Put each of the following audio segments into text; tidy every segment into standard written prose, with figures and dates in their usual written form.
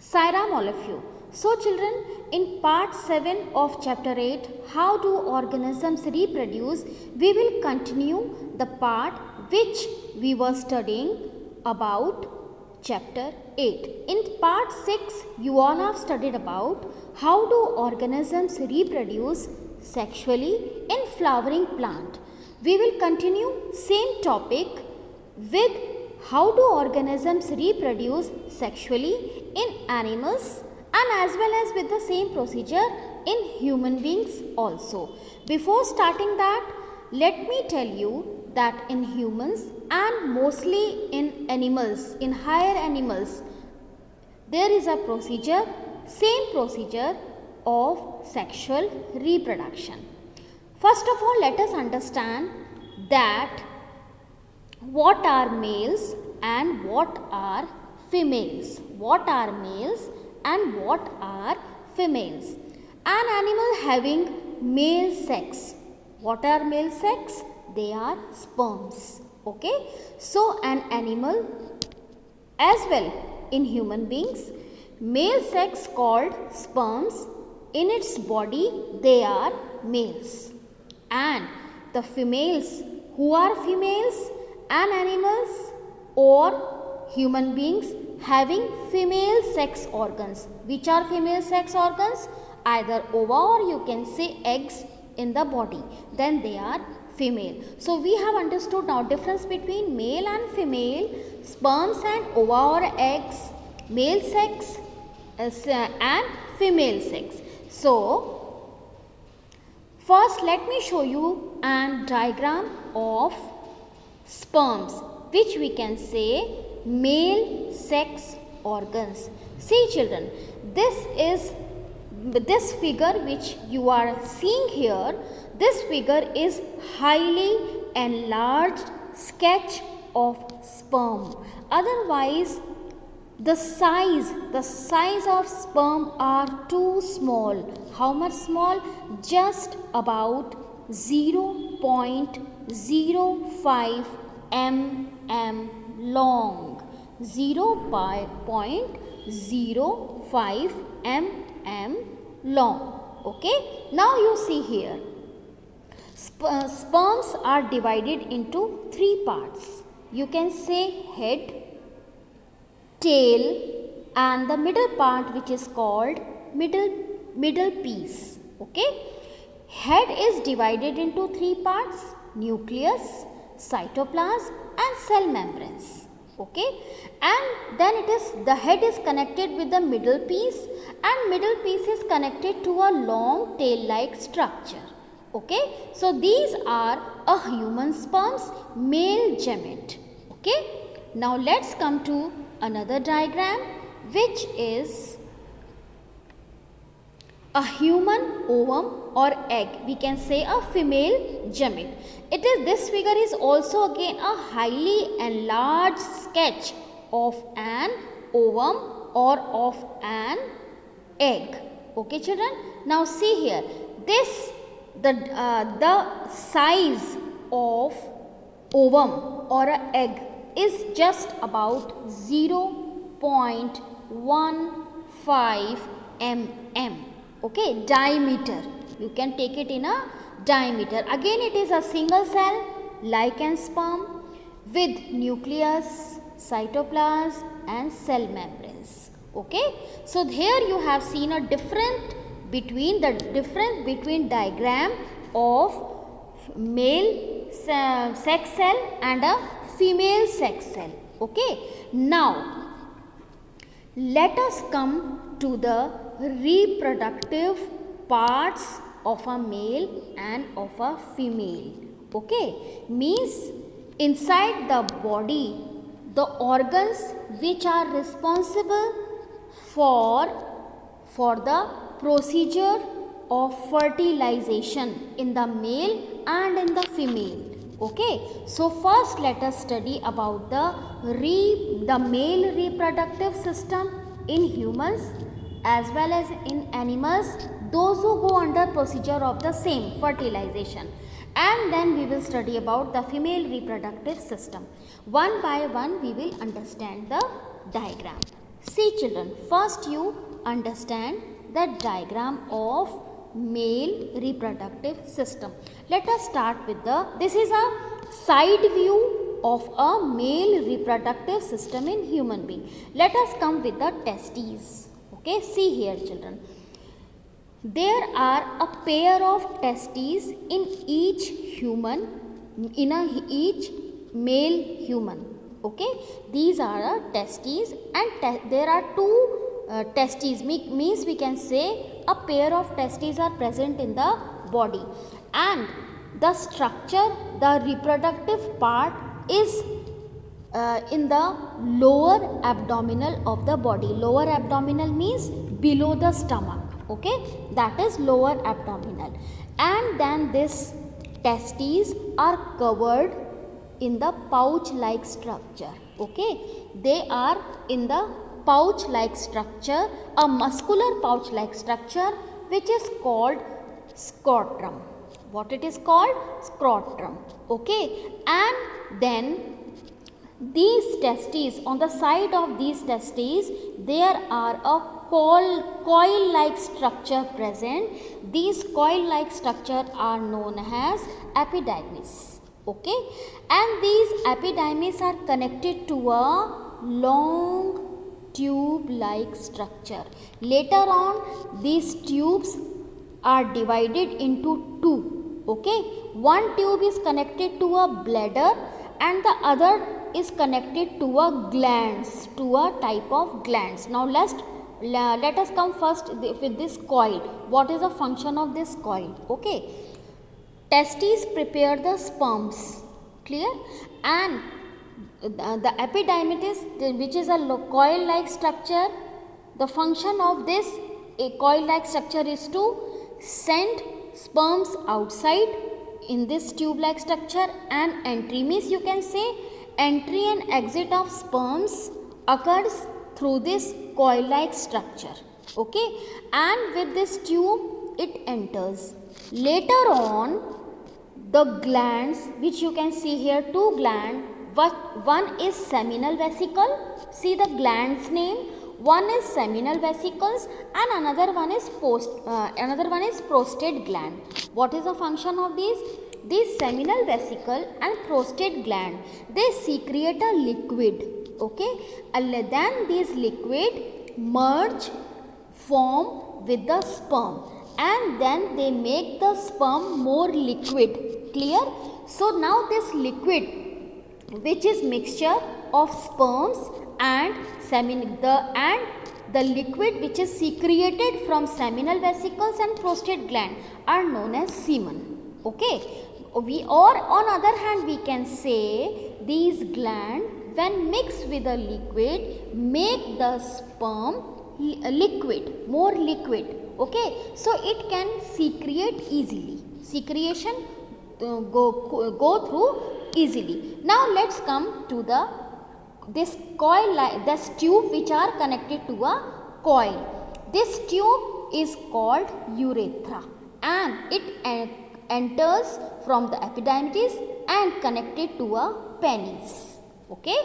Sairam all of you. So children, in part 7 of chapter 8, how do organisms reproduce, we will continue the part which we were studying about chapter 8. In part 6, you all have studied about how do organisms reproduce sexually in flowering plant. We will continue same topic with how do organisms reproduce sexually in animals and as well as with the same procedure in human beings also. Before starting that, let me tell you that in humans and mostly in animals, in higher animals, there is a procedure, same procedure of sexual reproduction. First of all, let us understand that what are males and what are females. What are males and what are females? An animal having male sex. What are male sex? They are sperms. Okay. So an animal as well in human beings, male sex called sperms, in its body they are males, and the females, who are females, and animals or human beings having female sex organs. Which are female sex organs? Either ova or you can say eggs in the body, then they are female. So we have understood now difference between male and female, sperms and ova or eggs, male sex and female sex. So first let me show you a diagram of sperms, which we can say male sex organs. See children, this figure which you are seeing here, this figure is highly enlarged sketch of sperm. Otherwise, the size of sperm are too small. How much small? Just about 0.05 mm long. 0.05 mm long. Okay. Now you see here, sperms are divided into three parts. You can say head, tail, and the middle part, which is called middle piece. Okay. Head is divided into three parts: nucleus, cytoplasm, and cell membranes. Okay, and then the head is connected with the middle piece, and middle piece is connected to a long tail like structure. Okay, so these are a human sperm's male gamete. Okay, now let's come to another diagram, which is a human ovum or egg. We can say a female gamete. This figure is also again a highly enlarged sketch of an ovum or of an egg. Okay children. Now see here, the size of ovum or an egg is just about 0.15 mm. Okay, diameter. You can take it in a diameter. Again, it is a single cell like an sperm with nucleus, cytoplasm, and cell membranes. Okay, so here you have seen a difference between diagram of male sex cell and a female sex cell. Okay, now let us come to the reproductive parts of a male and of a female. Okay, means inside the body, the organs which are responsible for the procedure of fertilization in the male and in the female. Okay, so first let us study about the male reproductive system in humans as well as in animals, those who go under procedure of the same fertilization, and then we will study about the female reproductive system. One by one we will understand the diagram. See children, first you understand the diagram of male reproductive system. Let us start with this is a side view of a male reproductive system in human being. Let us come with the testes. Okay, see here children. There are a pair of testes in each human, each male human. Okay, these are testes, and there are two testes, means we can say a pair of testes are present in the body, and the structure, the reproductive part is in the lower abdominal of the body. Lower abdominal means below the stomach. Okay, that is lower abdominal, and then this testes are covered in the pouch like structure. Okay, they are in the pouch like structure, a muscular pouch like structure, which is called scrotum. What it is called? Scrotum. Okay, and then these testes, on the side of these testes there are a coil like structure present. These coil like structure are known as epidermis. Okay, and these epidermis are connected to a long tube like structure. Later on these tubes are divided into two. Okay, one tube is connected to a bladder and the other is connected to a glands, to a type of glands. Now let us come first with this coil. What is the function of this coil? Okay, testes prepare the sperms, clear, and the epididymis, which is a coil like structure, the function of this coil like structure is to send sperms outside in this tube like structure, and entry means you can say entry and exit of sperms occurs through this coil like structure. Okay, and with this tube it enters. Later on the glands, which you can see here, two glands, one is seminal vesicle, see the gland's name, one is seminal vesicles and another one is prostate gland. What is the function of these? These seminal vesicle and prostate gland, they secrete a liquid. Okay, and then these liquid merge, form with the sperm, and then they make the sperm more liquid. Clear? So now this liquid, which is mixture of sperms and the liquid which is secreted from seminal vesicles and prostate gland are known as semen. Okay, on other hand we can say these glands, when mixed with a liquid, make the sperm liquid, more liquid. Okay, so it can secrete easily. Secretion go through easily. Now let's come to this coil, this tube which are connected to a coil. This tube is called urethra, and it enters from the epididymis and connected to a penis. Okay,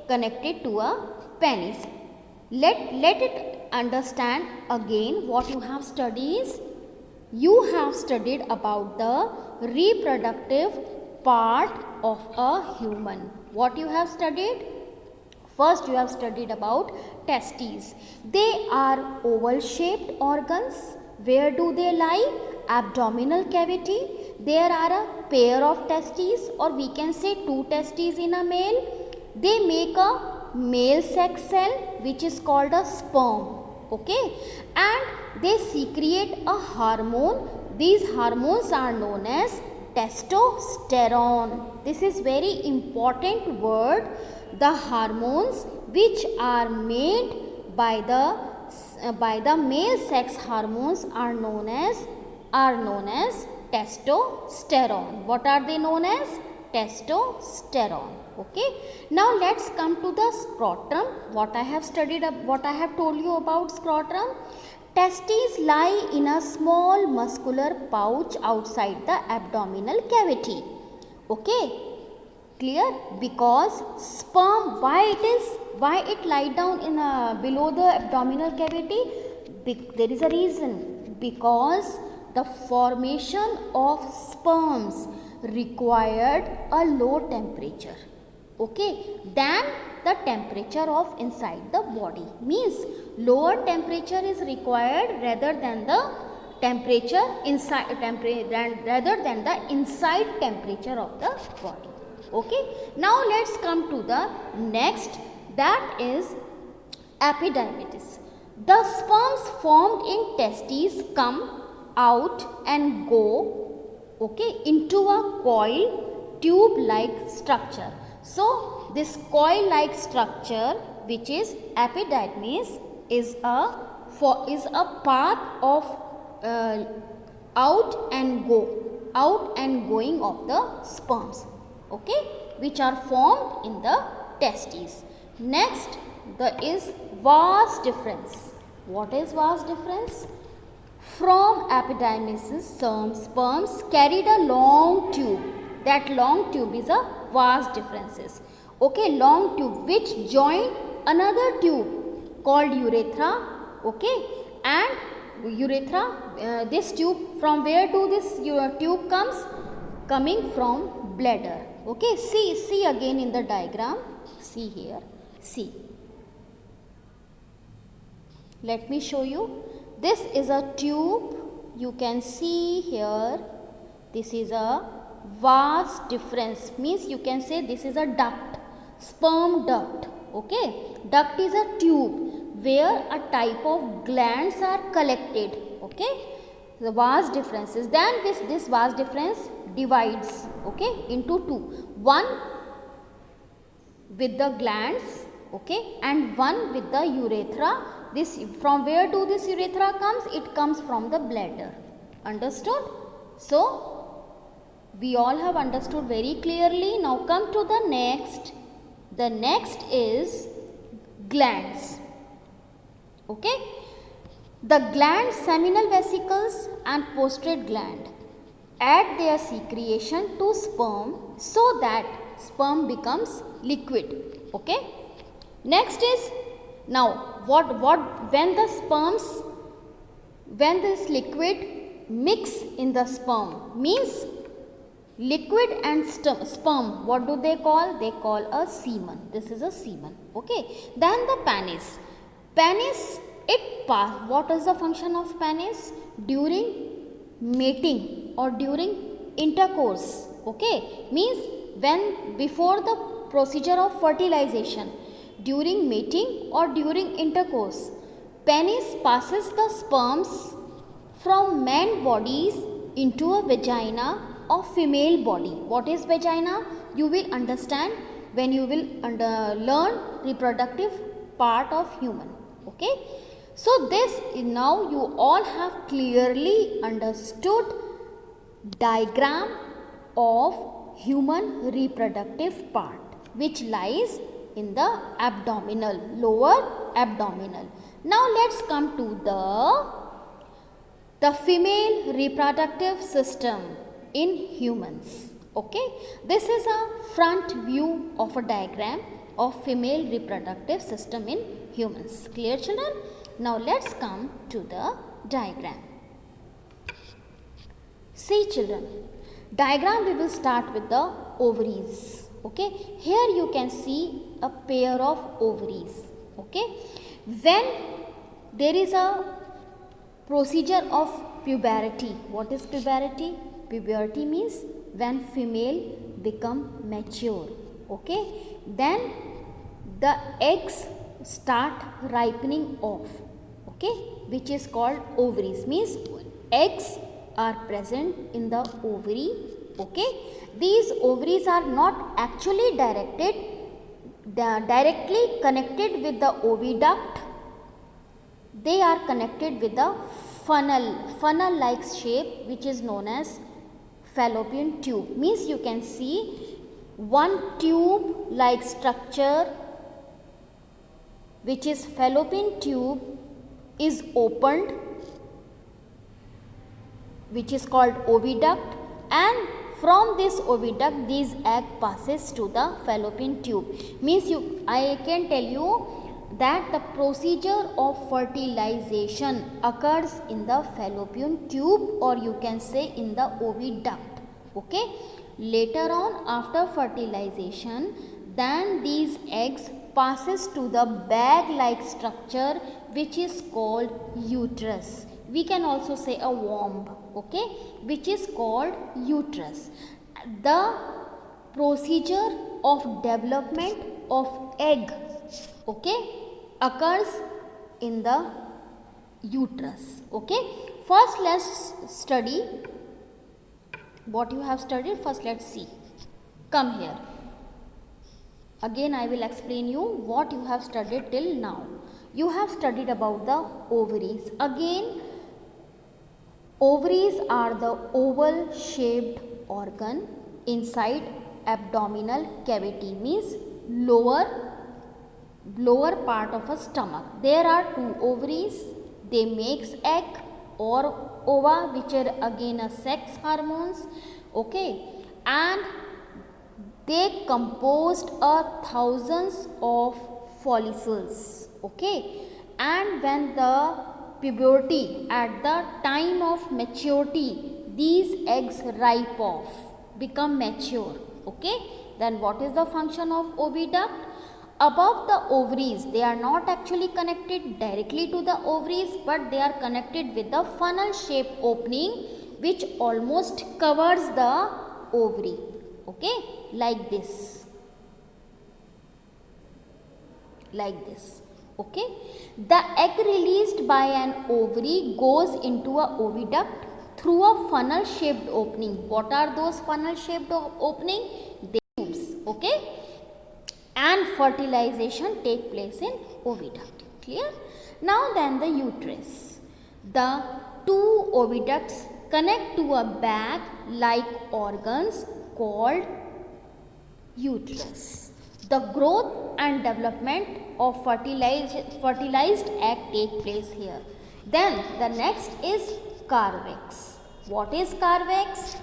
connected to a penis. Let it understand again what you have studied. You have studied about the reproductive part of a human. What you have studied? First you have studied about testes. They are oval shaped organs. Where do they lie? Abdominal cavity. There are a pair of testes, or we can say two testes in a male. They make a male sex cell which is called a sperm. Okay, and they secrete a hormone. These hormones are known as testosterone. This is very important word. The hormones which are made by the male sex hormones are known as testosterone. What are they known as? Testosterone. Okay, now let's come to the scrotum. What I have told you about scrotum. Testes lie in a small muscular pouch outside the abdominal cavity. Okay, Clear? Because sperm, why it lie down in below the abdominal cavity? There is a reason. Because the formation of sperms required a low temperature, okay, than the temperature of inside the body. Means lower temperature is required rather than the temperature inside rather than the inside temperature of the body. Okay, now let's come to the next, that is epididymis. The sperms formed in testes come out and go, okay, into a coil tube like structure. So this coil like structure, which is epididymis, is a path of out and going of the sperms, okay, which are formed in the testes. Next, there is vas deferens. What is vas deferens? From epididymis, some sperms carried a long tube. That long tube is a vas deferens. Okay, long tube which join another tube called urethra. Okay, and urethra, this tube, from where do this tube comes? Coming from bladder. Okay, see again in the diagram. See here. See. Let me show you. This is a tube. You can see here. This is a vas deferens. Means you can say this is a duct. Sperm duct. Okay. Duct is a tube where a type of glands are collected. Okay. The vas deferens. Then this vas deferens divides, okay, into two. One with the glands, okay, and one with the urethra. This, from where do this urethra comes? It comes from the bladder. Understood? So we all have understood very clearly. Now come to the next. The next is glands. Okay. The glands, seminal vesicles and prostate gland, add their secretion to sperm so that sperm becomes liquid. Okay. Next is, now when the sperms, when this liquid mix in the sperm, means liquid and sperm, what do they call? They call a semen. This is a semen. Okay. Then the penis. Penis, what is the function of penis? During mating or during intercourse, okay, means when before the procedure of fertilization, during mating or during intercourse, penis passes the sperms from man bodies into a vagina of female body. What is vagina? You will understand when you will learn reproductive part of human. Okay. So this, now you all have clearly understood diagram of human reproductive part, which lies in the abdominal, lower abdominal. Now let's come to the female reproductive system in humans. Okay, this is a front view of a diagram of female reproductive system in humans. Clear, children? Now let's come to the diagram. See, children, diagram we will start with the ovaries. Okay, here you can see a pair of ovaries. Okay, when there is a procedure of puberty. What is puberty? Puberty means when female become mature. Okay, then the eggs start ripening off, okay, which is called ovaries. Means eggs are present in the ovary. Okay, these ovaries are not actually directly connected with the oviduct. They are connected with the funnel like shape, which is known as fallopian tube. Means you can see one tube like structure, which is fallopian tube, is opened, which is called oviduct, and from this oviduct this egg passes to the fallopian tube. Means I can tell you that the procedure of fertilization occurs in the fallopian tube, or you can say in the oviduct. Okay. Later on, after fertilization, then these eggs passes to the bag like structure which is called uterus. We can also say a womb, okay, which is called uterus. The procedure of development of egg, okay, occurs in the uterus. Okay. First let's study what you have studied. First let's see. Come here. Again I will explain you what you have studied till now. You have studied about the ovaries. Again, ovaries are the oval shaped organ inside abdominal cavity, means lower part of a stomach. There are two ovaries. They makes egg or ova, which are again a sex hormones. Okay, and they composed thousands of follicles. Okay, and when the puberty, at the time of maturity, these eggs ripe off, become mature. Okay, then what is the function of oviduct? Above the ovaries, they are not actually connected directly to the ovaries, but they are connected with the funnel shaped opening which almost covers the ovary. Okay, like this. Like this. Okay, the egg released by an ovary goes into a oviduct through a funnel shaped opening. What are those funnel shaped opening? They tubes. Okay, and fertilization take place in oviduct. Clear? Now then the uterus. The two oviducts connect to a bag like organs called uterus. The growth and development of fertilized egg take place here. Then the next is cervix. What is cervix?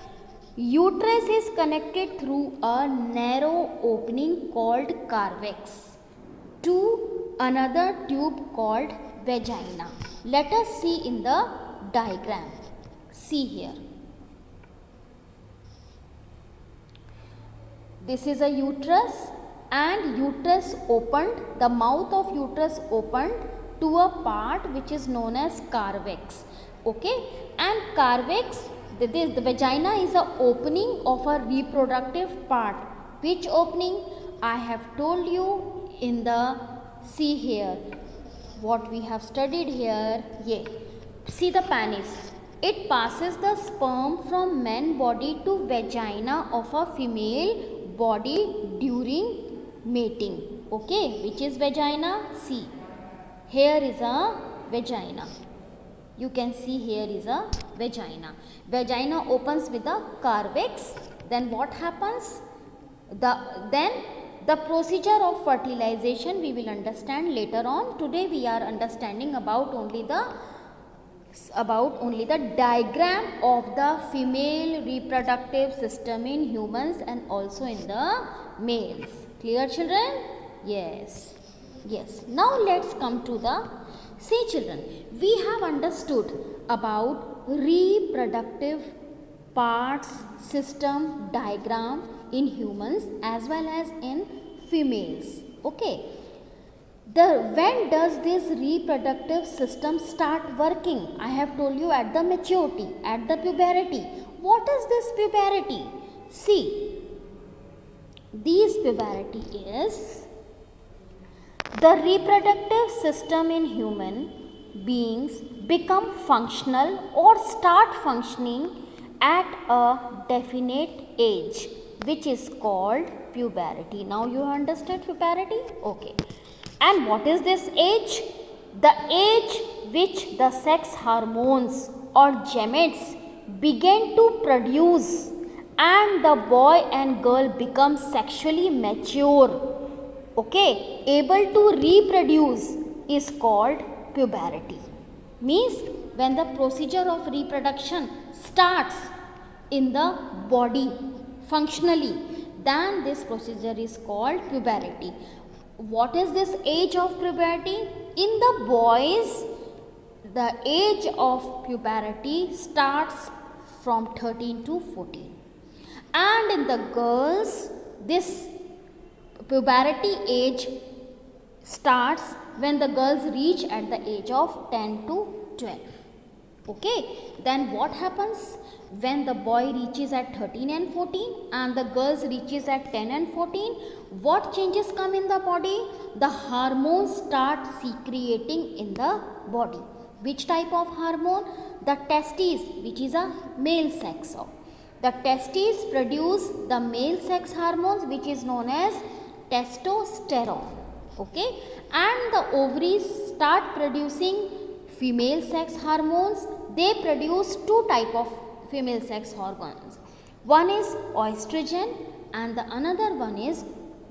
Uterus is connected through a narrow opening called cervix to another tube called vagina. Let us see in the diagram. See here. This is a uterus, and uterus opened, the mouth of uterus opened to a part which is known as cervix. Okay, and cervix, the vagina is a opening of a reproductive part. Which opening? I have told you in the, see here, what we have studied here. Yeah. See the penis. It passes the sperm from man body to vagina of a female body during mating. Okay, which is vagina? See, here is a vagina. You can see here is a vagina. Vagina opens with a cervix. Then what happens? Then the procedure of fertilization we will understand later on. Today we are understanding about only the diagram of the female reproductive system in humans and also in the males. Clear, children? Yes. Yes. Now let's come to the, see children, we have understood about reproductive parts system diagram in humans as well as in females. Okay. When does this reproductive system start working? I have told you at the maturity, at the puberty. What is this puberty? See, this puberty is the reproductive system in human beings become functional or start functioning at a definite age, which is called puberty. Now you understand puberty? Okay. And what is this age? The age which the sex hormones or gametes begin to produce and the boy and girl become sexually mature, okay, able to reproduce, is called puberty. Means when the procedure of reproduction starts, in the body functionally, then this procedure is called puberty. What is this age of puberty? In the boys, the age of puberty starts from 13 to 14, and in the girls, this puberty age starts when the girls reach at the age of 10 to 12. Okay, then what happens when the boy reaches at 13 and 14 and the girls reaches at 10 and 14? What changes come in the body? The hormones start secreting in the body. Which type of hormone? The testes, which is a male sex. The testes produce the male sex hormones, which is known as testosterone. Okay, and the ovaries start producing female sex hormones. They produce two type of female sex hormones. One is estrogen and the another one is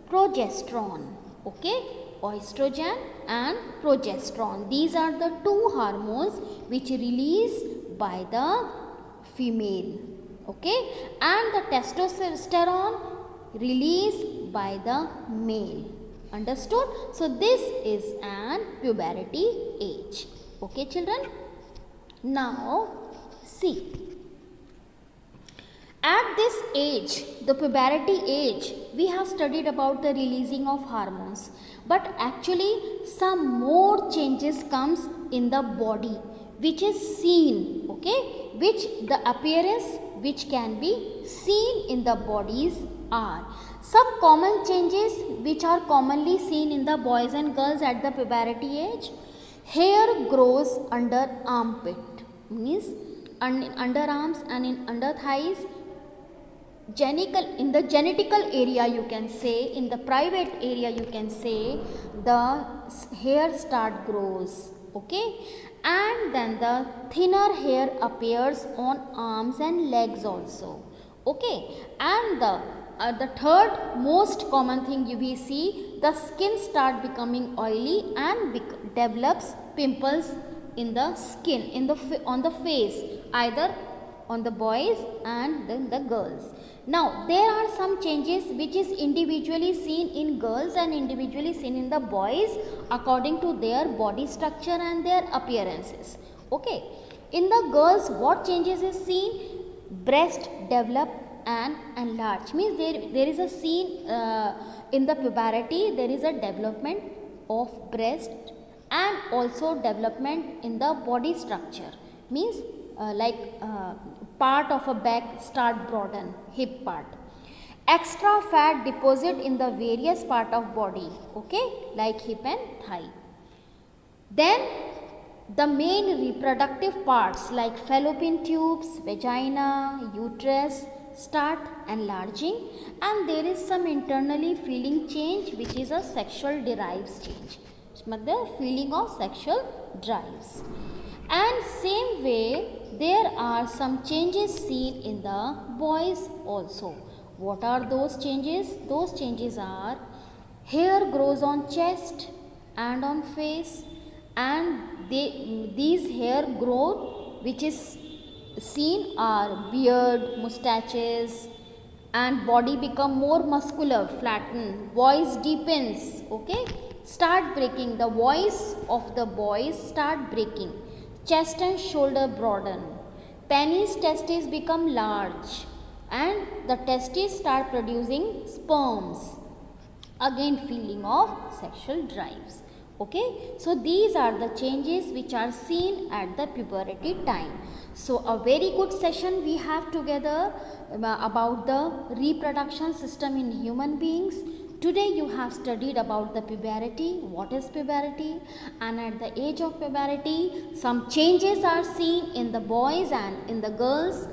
progesterone. Okay, estrogen and progesterone. These are the two hormones which released by the female. Okay, and the testosterone released by the male. Understood? So this is an puberty age. Okay, children. Now see, at this age, the puberty age, we have studied about the releasing of hormones, but actually some more changes comes in the body which is seen, okay, which the appearance which can be seen in the bodies are some common changes which are commonly seen in the boys and girls at the puberty age. Hair grows under armpit, means underarms and in under thighs. In the genitical area you can say, in the private area you can say, the hair start grows. Okay, and then the thinner hair appears on arms and legs also. Okay, and the third most common thing you will see, the skin start becoming oily and develops pimples in the skin, on the face, either on the boys and then the girls. Now there are some changes which is individually seen in girls and individually seen in the boys according to their body structure and their appearances. Okay, in the girls what changes is seen? Breast develop and enlarge, means there is a scene in the puberty, there is a development of breast and also development in the body structure, means part of a back start broaden, hip part. Extra fat deposit in the various part of body, okay, like hip and thigh. Then the main reproductive parts like fallopian tubes, vagina, uterus start enlarging, and there is some internally feeling change which is a sexual drives change, the feeling of sexual drives. And same way there are some changes seen in the boys also. What are those changes? Those changes are hair grows on chest and on face, and these hair growth which is seen are beard, mustaches, and body become more muscular, flatten, voice deepens, okay, start breaking, the voice of the boys start breaking, chest and shoulder broaden, penis testes become large, and the testes start producing sperms, again feeling of sexual drives. Okay, so these are the changes which are seen at the puberty time. So a very good session we have together about the reproduction system in human beings. Today you have studied about the puberty, what is puberty, and at the age of puberty some changes are seen in the boys and in the girls,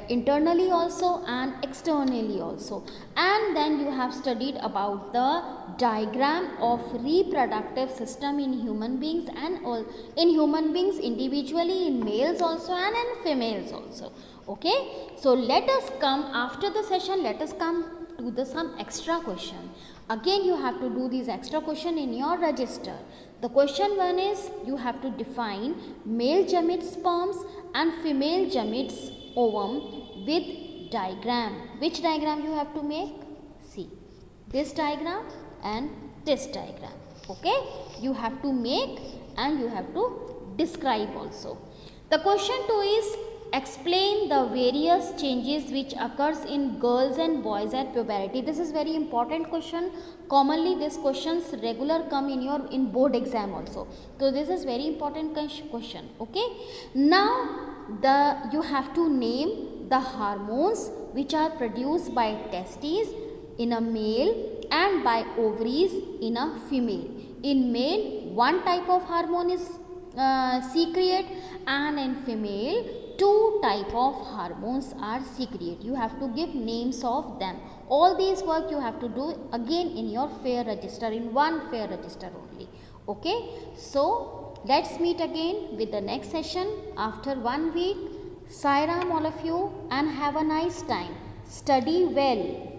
internally also and externally also. And then you have studied about the diagram of reproductive system in human beings, and all in human beings individually, in males also and in females also. Okay, so let us come after the session, let us come to the some extra question. Again you have to do these extra question in your register. The question one is, you have to define male gamete sperms and female gametes ovum with diagram. Which diagram you have to make? See, this diagram and this diagram. Okay, you have to make and you have to describe also. The question 2 is explain the various changes which occurs in girls and boys at puberty. This is very important question. Commonly these questions regular come in your board exam also. So this is very important question. Okay, now you have to name the hormones which are produced by testes in a male and by ovaries in a female. In male, one type of hormone is secreted, and in female, two type of hormones are secreted. You have to give names of them. All these work you have to do again in your FAIR register, in one FAIR register only. Okay, so let's meet again with the next session after 1 week. Sai Ram all of you, and have a nice time. Study well.